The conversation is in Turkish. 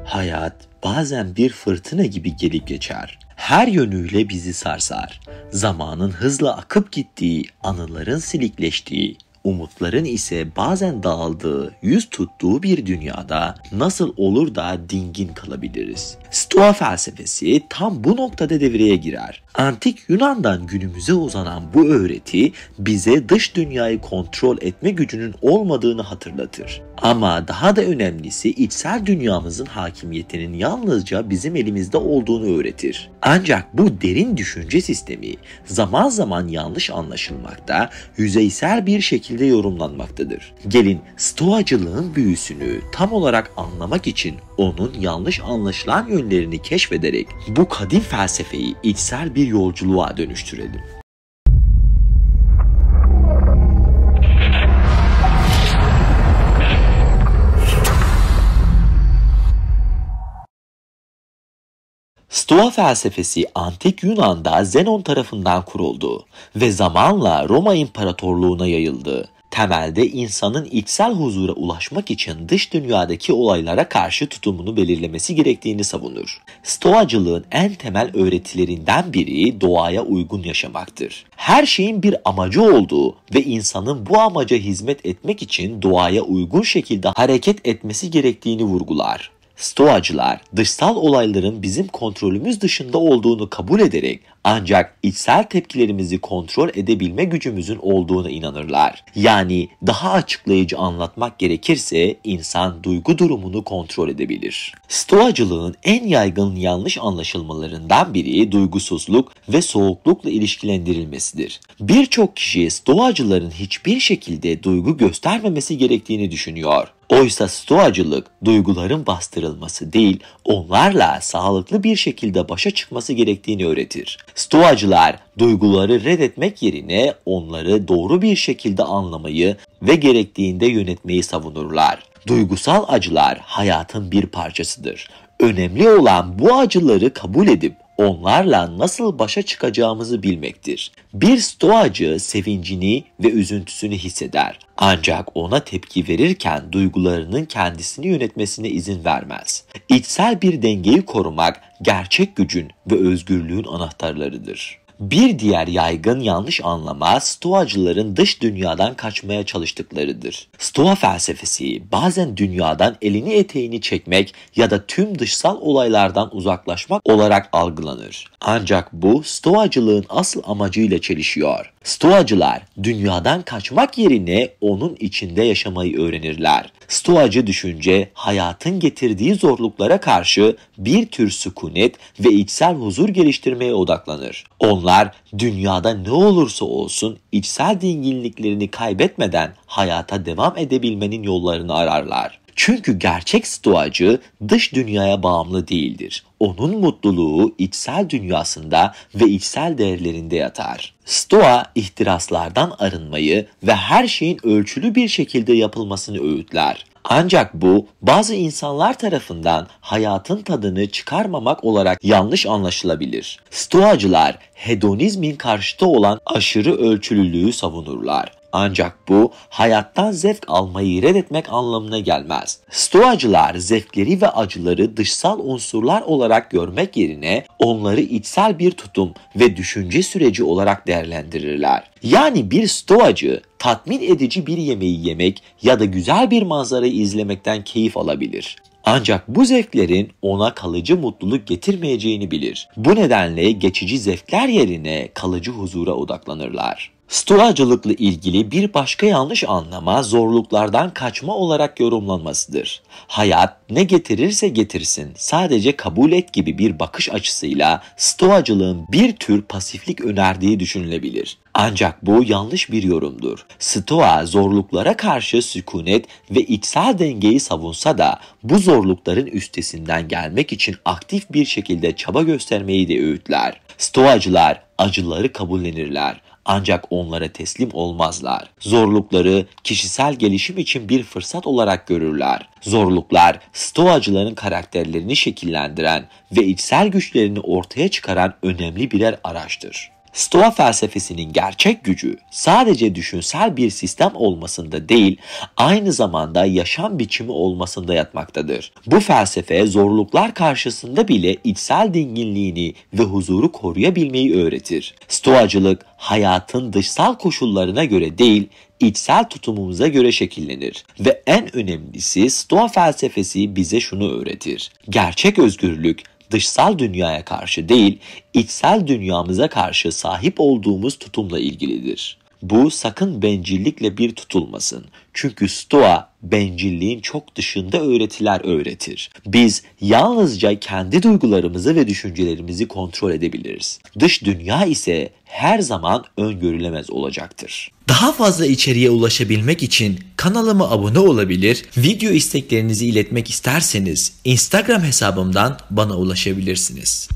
Hayat bazen bir fırtına gibi gelip geçer. Her yönüyle bizi sarsar. Zamanın hızla akıp gittiği, anıların silikleştiği, umutların ise bazen dağıldığı, yüz tuttuğu bir dünyada nasıl olur da dingin kalabiliriz? Stoa felsefesi tam bu noktada devreye girer. Antik Yunan'dan günümüze uzanan bu öğreti bize dış dünyayı kontrol etme gücünün olmadığını hatırlatır. Ama daha da önemlisi içsel dünyamızın hakimiyetinin yalnızca bizim elimizde olduğunu öğretir. Ancak bu derin düşünce sistemi zaman zaman yanlış anlaşılmakta, yüzeysel bir şekilde yorumlanmaktadır. Gelin Stoacılığın büyüsünü tam olarak anlamak için onun yanlış anlaşılan yönlerini keşfederek bu kadim felsefeyi içsel bir yolculuğa dönüştürelim. Stoa felsefesi Antik Yunan'da Zenon tarafından kuruldu ve zamanla Roma İmparatorluğu'na yayıldı. Temelde insanın içsel huzura ulaşmak için dış dünyadaki olaylara karşı tutumunu belirlemesi gerektiğini savunur. Stoacılığın en temel öğretilerinden biri doğaya uygun yaşamaktır. Her şeyin bir amacı olduğu ve insanın bu amaca hizmet etmek için doğaya uygun şekilde hareket etmesi gerektiğini vurgular. Stoacılar dışsal olayların bizim kontrolümüz dışında olduğunu kabul ederek ancak içsel tepkilerimizi kontrol edebilme gücümüzün olduğuna inanırlar. Yani daha açıklayıcı anlatmak gerekirse insan duygu durumunu kontrol edebilir. Stoacılığın en yaygın yanlış anlaşılmalarından biri duygusuzluk ve soğuklukla ilişkilendirilmesidir. Birçok kişi Stoacıların hiçbir şekilde duygu göstermemesi gerektiğini düşünüyor. Oysa Stoacılık duyguların bastırılması değil, onlarla sağlıklı bir şekilde başa çıkması gerektiğini öğretir. Stoacılar duyguları reddetmek yerine onları doğru bir şekilde anlamayı ve gerektiğinde yönetmeyi savunurlar. Duygusal acılar hayatın bir parçasıdır. Önemli olan bu acıları kabul edip onlarla nasıl başa çıkacağımızı bilmektir. Bir stoacı sevincini ve üzüntüsünü hisseder. Ancak ona tepki verirken duygularının kendisini yönetmesine izin vermez. İçsel bir dengeyi korumak gerçek gücün ve özgürlüğün anahtarlarıdır. Bir diğer yaygın yanlış anlama Stoacıların dış dünyadan kaçmaya çalıştıklarıdır. Stoa felsefesi bazen dünyadan elini eteğini çekmek ya da tüm dışsal olaylardan uzaklaşmak olarak algılanır. Ancak bu Stoacılığın asıl amacıyla çelişiyor. Stoacılar dünyadan kaçmak yerine onun içinde yaşamayı öğrenirler. Stoacı düşünce hayatın getirdiği zorluklara karşı bir tür sükunet ve içsel huzur geliştirmeye odaklanır. Onlar dünyada ne olursa olsun içsel dinginliklerini kaybetmeden hayata devam edebilmenin yollarını ararlar. Çünkü gerçek stoacı dış dünyaya bağımlı değildir. Onun mutluluğu içsel dünyasında ve içsel değerlerinde yatar. Stoa ihtiraslardan arınmayı ve her şeyin ölçülü bir şekilde yapılmasını öğütler. Ancak bu bazı insanlar tarafından hayatın tadını çıkarmamak olarak yanlış anlaşılabilir. Stoacılar hedonizmin karşıtı olan aşırı ölçülülüğü savunurlar. Ancak bu hayattan zevk almayı reddetmek anlamına gelmez. Stoacılar zevkleri ve acıları dışsal unsurlar olarak görmek yerine onları içsel bir tutum ve düşünce süreci olarak değerlendirirler. Yani bir stoacı tatmin edici bir yemeği yemek ya da güzel bir manzarayı izlemekten keyif alabilir. Ancak bu zevklerin ona kalıcı mutluluk getirmeyeceğini bilir. Bu nedenle geçici zevkler yerine kalıcı huzura odaklanırlar. Stoacılıkla ilgili bir başka yanlış anlama zorluklardan kaçma olarak yorumlanmasıdır. Hayat ne getirirse getirsin sadece kabul et gibi bir bakış açısıyla stoacılığın bir tür pasiflik önerdiği düşünülebilir. Ancak bu yanlış bir yorumdur. Stoa zorluklara karşı sükunet ve içsel dengeyi savunsa da bu zorlukların üstesinden gelmek için aktif bir şekilde çaba göstermeyi de öğütler. Stoacılar acıları kabullenirler. Ancak onlara teslim olmazlar. Zorlukları kişisel gelişim için bir fırsat olarak görürler. Zorluklar stoacıların karakterlerini şekillendiren ve içsel güçlerini ortaya çıkaran önemli birer araçtır. Stoa felsefesinin gerçek gücü sadece düşünsel bir sistem olmasında değil, aynı zamanda yaşam biçimi olmasında yatmaktadır. Bu felsefe zorluklar karşısında bile içsel dinginliğini ve huzuru koruyabilmeyi öğretir. Stoacılık hayatın dışsal koşullarına göre değil, içsel tutumumuza göre şekillenir. Ve en önemlisi Stoa felsefesi bize şunu öğretir: gerçek özgürlük dışsal dünyaya karşı değil, içsel dünyamıza karşı sahip olduğumuz tutumla ilgilidir. Bu sakın bencillikle bir tutulmasın. Çünkü Stoa bencilliğin çok dışında öğretiler öğretir. Biz yalnızca kendi duygularımızı ve düşüncelerimizi kontrol edebiliriz. Dış dünya ise her zaman öngörülemez olacaktır. Daha fazla içeriğe ulaşabilmek için kanalıma abone olabilir, video isteklerinizi iletmek isterseniz Instagram hesabımdan bana ulaşabilirsiniz.